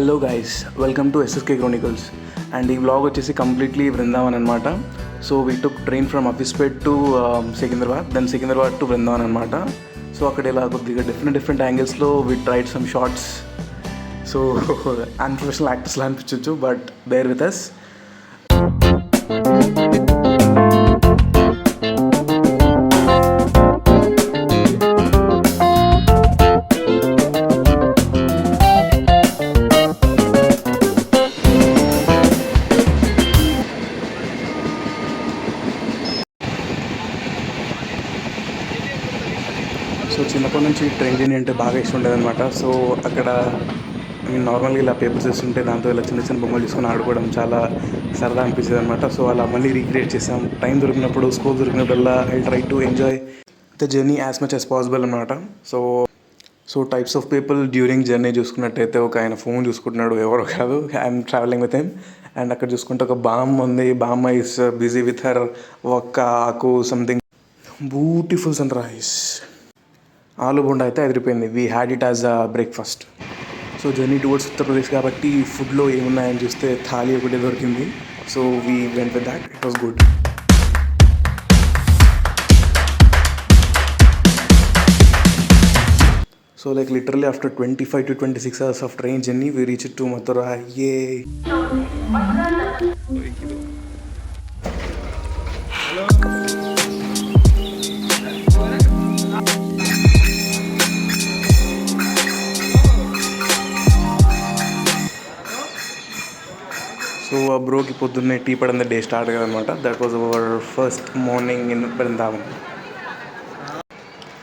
Hello guys, welcome to SSK chronicles. And ఈ vlog వచ్చేసి completely Brindavan అనమాట. So we took train from Hafeezpet to Secunderabad, then Secunderabad to Brindavan అనమాట. So అక్కడ ఇలా కొద్దిగా డిఫరెంట్ యాంగిల్స్లో we tried some shorts. So unprofessional యాక్టర్స్లా అనిపించవచ్చు, but bear with us. So చిన్నప్పటి నుంచి ట్రైన్ జర్నీ అంటే బాగా ఇష్టం ఉండేదన్నమాట. సో అక్కడ నార్మల్గా ఇలా పేపర్స్ వేస్తుంటే దాంతో ఇలా చిన్న చిన్న బొమ్మలు తీసుకొని ఆడుకోవడం చాలా సరదా అనిపించేది అనమాట. సో అలా మళ్ళీ రీక్రియేట్ చేసాం. టైం దొరికినప్పుడు, స్కూల్ దొరికినప్పుడల్లా I try to enjoy the journey as much as possible అనమాట. So types of people during journey చూసుకున్నట్టయితే, ఒక ఆయన ఫోన్ చూసుకుంటున్నాడు, ఎవరో కాదు, I'm travelling with him. And అక్కడ చూసుకుంటే ఒక బామ్మ ఉంది. బామ్మ ఈస్ బిజీ విత్ హర్ ఒక్క ఆకు సంథింగ్. Beautiful sun rice. ఆలు బొండా అయితే అదిరిపోయింది. We had it as a breakfast. So journey towards Uttar Pradesh కాబట్టి ఫుడ్లో ఏమున్నాయని చూస్తే థాలీ ఒకటే దొరికింది. So we went with that. It was good. So like literally after 25 to 26 hours of train journey, we reached to Mathura. Yay! So ఆ బ్రోకి పొద్దున్నే tea పడిన day start కదనమాట. That was our first morning in Brindavan.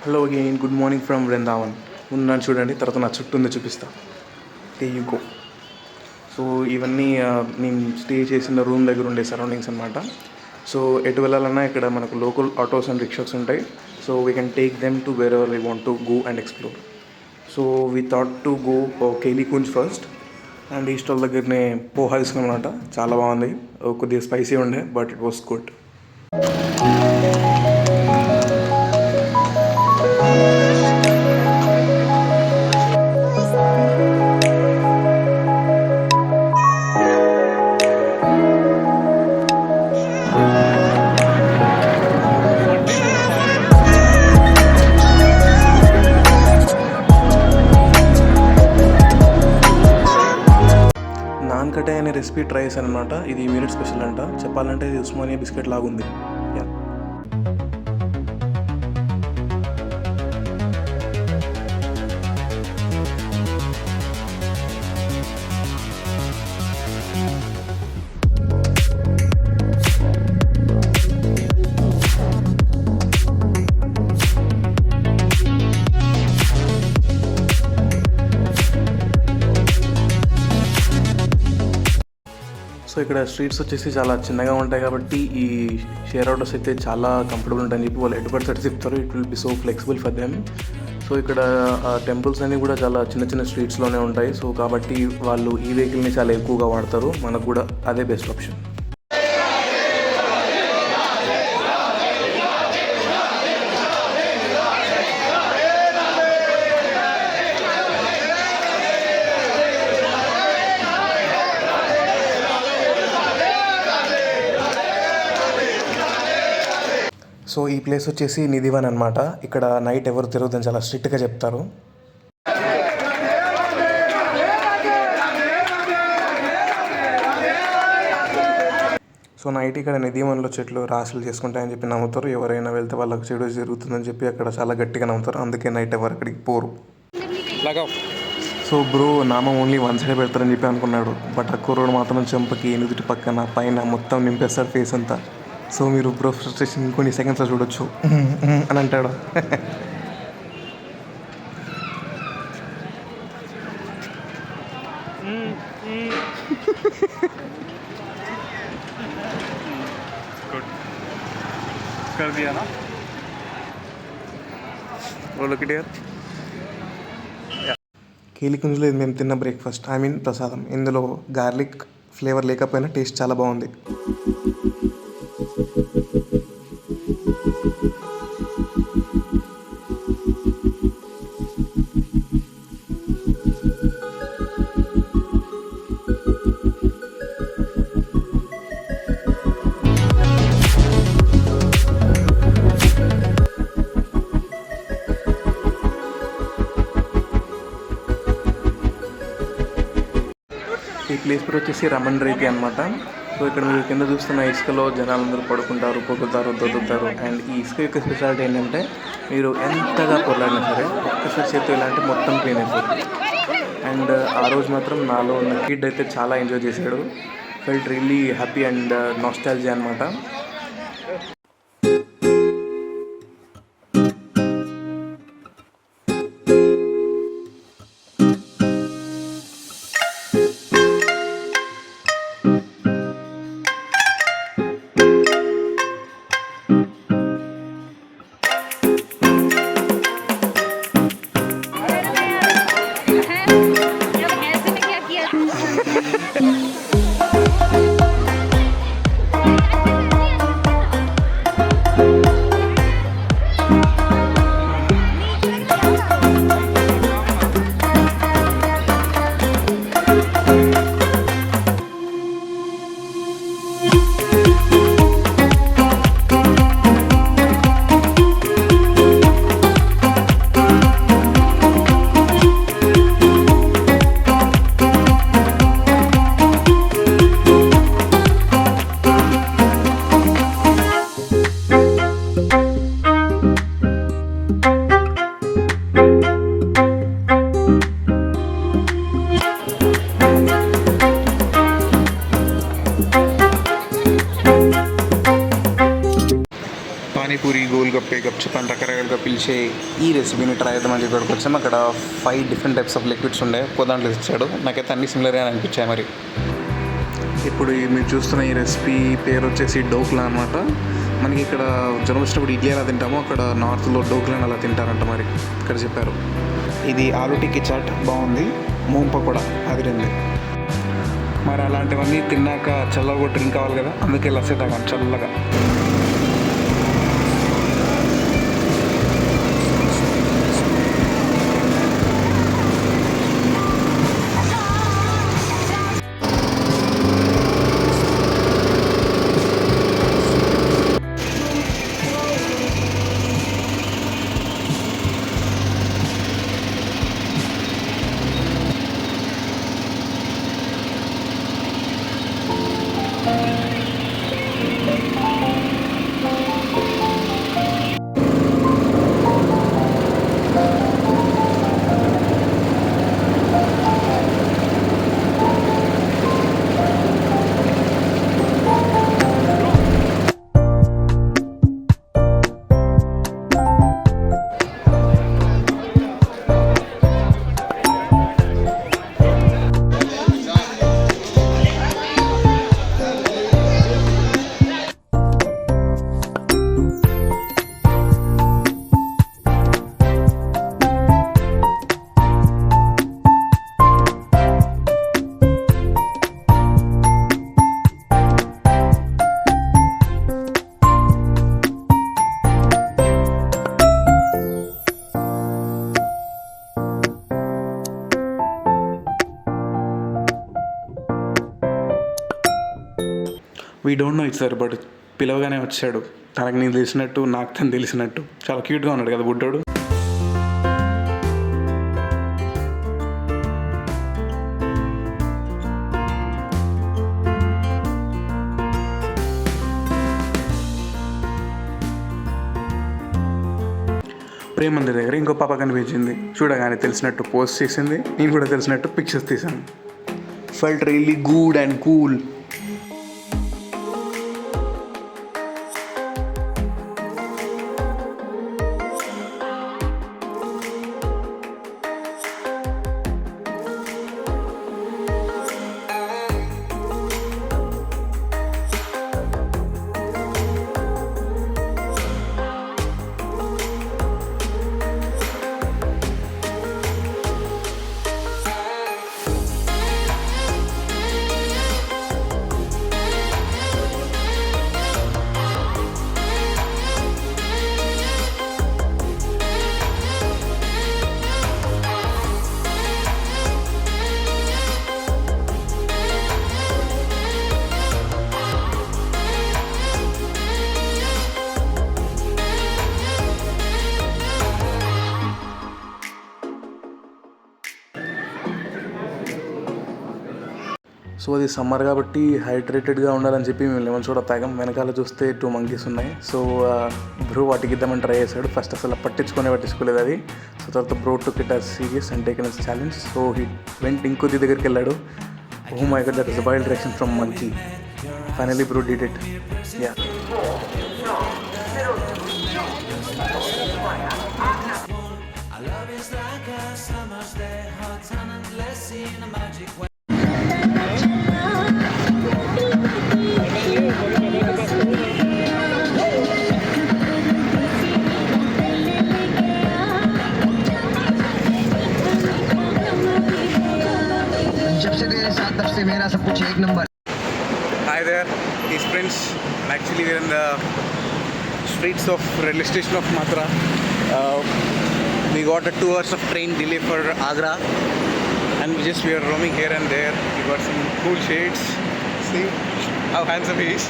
Hello again, good morning from Brindavan. ఉన్నాను చూడండి, తర్వాత నా చుట్టూ ఉంది చూపిస్తా. టే యూ గో. సో ఇవన్నీ నేను స్టే చేసిన రూమ్ దగ్గర ఉండే సరౌండింగ్స్ అనమాట. సో ఎటు వెళ్ళాలన్నా ఇక్కడ మనకు లోకల్ ఆటోస్ అండ్ రిక్షాస్ ఉంటాయి. So we can take them to wherever we want to go and explore. So we thought to go Kelikunj first. And ఈ స్టాల్ దగ్గరనే పోహా తీసుకున్నాం అనమాట. చాలా బాగుంది. కొద్దిగా స్పైసీ ఉండే, but it was good. Nankhatai అనే రెసిపీ ట్రై చేశాను అనమాట. ఇది యూనిట్ స్పెషల్ అంట. చెప్పాలంటే ఇది ఉస్మానియా బిస్కెట్ లాగుంది. యా. సో ఇక్కడ స్ట్రీట్స్ వచ్చేసి చాలా చిన్నగా ఉంటాయి కాబట్టి ఈ షేర్ ఆటోస్ అయితే చాలా కంఫర్టబుల్ ఉంటాయని చెప్పి వాళ్ళు ఎటువంటి సెట్స్ చెప్తారు. It will be so flexible for them. So ఇక్కడ టెంపుల్స్ అన్నీ కూడా చాలా చిన్న చిన్న స్ట్రీట్స్లోనే ఉంటాయి. సో కాబట్టి వాళ్ళు ఈ వెహికల్ని చాలా ఎక్కువగా వాడతారు. మనకు కూడా అదే బెస్ట్ ఆప్షన్. సో ఈ ప్లేస్ వచ్చేసి నిధివన్ అనమాట. ఇక్కడ నైట్ ఎవరు తిరగదని చాలా స్ట్రిక్ట్గా చెప్తారు. సో నైట్ ఇక్కడ నిధివన్లో చెట్లు రాశులు చేసుకుంటాయని చెప్పి నమ్ముతారు. ఎవరైనా వెళ్తే వాళ్ళకి చెడు జరుగుతుందని చెప్పి అక్కడ చాలా గట్టిగా నమ్ముతారు. అందుకే నైట్ ఎవరు అక్కడికి పోరు. సో బ్రో నామం ఓన్లీ వన్ సైడ్ పెడతారని చెప్పి అనుకున్నాడు. బట్ ఆ కుర్రోడు మాత్రం చెంపకి ఎనుదుటి పక్కన పైన మొత్తం నింపేస్తాడు ఫేస్ అంతా. సో మీరు బ్రో ఫ్రస్ట్రేషన్ ఇంకొన్ని సెకండ్స్లో చూడొచ్చు అని అంటాడు. కేలికుంజ్లో ఇది మేము తిన్న బ్రేక్ఫాస్ట్, ఐ మీన్ ప్రసాదం. ఇందులో గార్లిక్ ఫ్లేవర్ లేకపోయినా టేస్ట్ చాలా బాగుంది. ప్లేస్ పేరు వచ్చేసి రమణ్ రేతి అనమాట. సో ఇక్కడ మీరు కింద చూస్తున్న ఇసుకలో జనాలందరూ పడుకుంటారు, పొగుతారు, దొరుకుతారు. అండ్ ఈ ఇసుక యొక్క స్పెషాలిటీ ఏంటంటే మీరు ఎంతగా పొరలాడినా సరే ఒక్కసారి చేతితో ఇలాంటి మొత్తం క్లీన్ అయిపోతుంది. అండ్ ఆ రోజు మాత్రం నాలో ఉన్న కిడ్ అయితే చాలా ఎంజాయ్ చేశాడు. Felt really happy and nostalgia అనమాట. పానీపూరి, గోల్గప్పే, గప్చుప్ అని రకరకాలుగా పిలిచే ఈ రెసిపీని ట్రై చేద్దామని చెప్పి ఇక్కడికి వచ్చాము. అక్కడ 5 డిఫరెంట్ టైప్స్ ఆఫ్ లిక్విడ్స్ ఉండే, దాంట్లో ఇచ్చాడు. నాకైతే అన్ని సిమిలర్గా అనిపించాయి. మరి ఇప్పుడు మీరు చూస్తున్న ఈ రెసిపీ పేరు వచ్చేసి డోక్లా అనమాట. మనకి ఇక్కడ జ్వరం వచ్చినప్పుడు ఇడ్లీ ఎలా తింటామో అక్కడ నార్త్లో డోక్లాని అలా తింటారంట. మరి ఇక్కడ చెప్పారు. ఇది ఆలు టిక్కీ చాట్ బాగుంది, మూంప కూడా అదిరింది. మరి అలాంటివన్నీ తిన్నాక చల్లగా డ్రింక్ కావాలి కదా, అందుకే లస్సీ తాగాం చల్లగా. We don't know it sir, but పిలవగానే వచ్చాడు. తనకు నేను తెలిసినట్టు, నాకు తను తెలిసినట్టు. చాలా క్యూట్గా ఉన్నాడు కదా బుడ్డోడు. ప్రేమ మందిర్ దగ్గర ఇంకో పాప కనిపించింది. చూడగానే తెలిసినట్టు పోస్ట్ చేసింది, నేను కూడా తెలిసినట్టు పిక్చర్స్ తీసాను. Felt really good and cool. So అది సమ్మర్ కాబట్టి హైడ్రేటెడ్గా ఉండాలని చెప్పి మేము లెమన్ సోడా తాగాం. వెనకాల చూస్తే 2 మంకీస్ ఉన్నాయి. సో బ్రో వాటికి ఇద్దామని ట్రై చేశాడు. ఫస్ట్ అసలు పట్టించుకోలేదు అది. సో తర్వాత bro took it as serious and taken as challenge. So he went ఇంకొద్ది దగ్గరికి వెళ్ళాడు. Oh my God, that is a wild reaction from monkey. Finally bro did it. Ya, जब से तेरे साथ तब से मेरा सब कुछ एक number. Hi there, these friends. Actually, we're in the streets of railway station of Mathura. We got a 2 hours of train delay for Agra, and we are roaming here and there. We got some cool shades. See how handsome he is.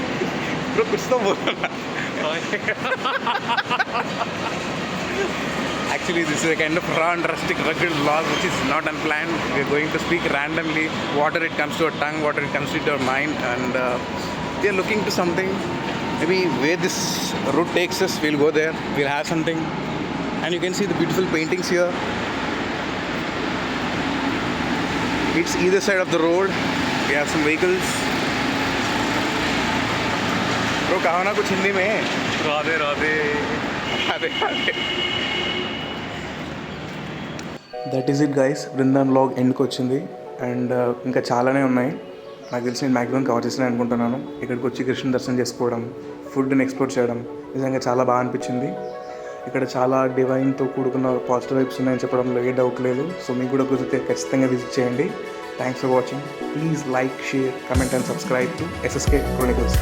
Bro, कुछ तो बोलो ना. Actually, this is a kind of raw and rustic rugged vlog which is not unplanned. We are going to speak randomly. Water it comes to our tongue, water it comes to our mind, and we are looking to something. Maybe where this route takes us, we'll go there. We'll have something, and you can see the beautiful paintings here. It's either side of the road. We have some vehicles. Bro, कहो ना कुछ हिंदी में. Radhe Radhe. Radhe Radhe. That is it guys. Brindavan vlog ఎండ్కి వచ్చింది. And ఇంకా చాలానే ఉన్నాయి. నాకు తెలిసి నేను మ్యాక్సిమం కవర్ చేసిన అనుకుంటున్నాను. ఇక్కడికి వచ్చి కృష్ణ దర్శనం చేసుకోవడం, ఫుడ్ని ఎక్స్ప్లోర్ చేయడం నిజంగా చాలా బాగా అనిపించింది. ఇక్కడ చాలా డివైన్తో కూడుకున్న పాజిటివ్ వైబ్స్ ఉన్నాయని చెప్పడంలో ఏ డౌట్ లేదు. సో మీకు కూడా కుదిరితే ఖచ్చితంగా విజిట్ చేయండి. Thanks for watching. Please like, share, comment and subscribe to SSK Chronicles.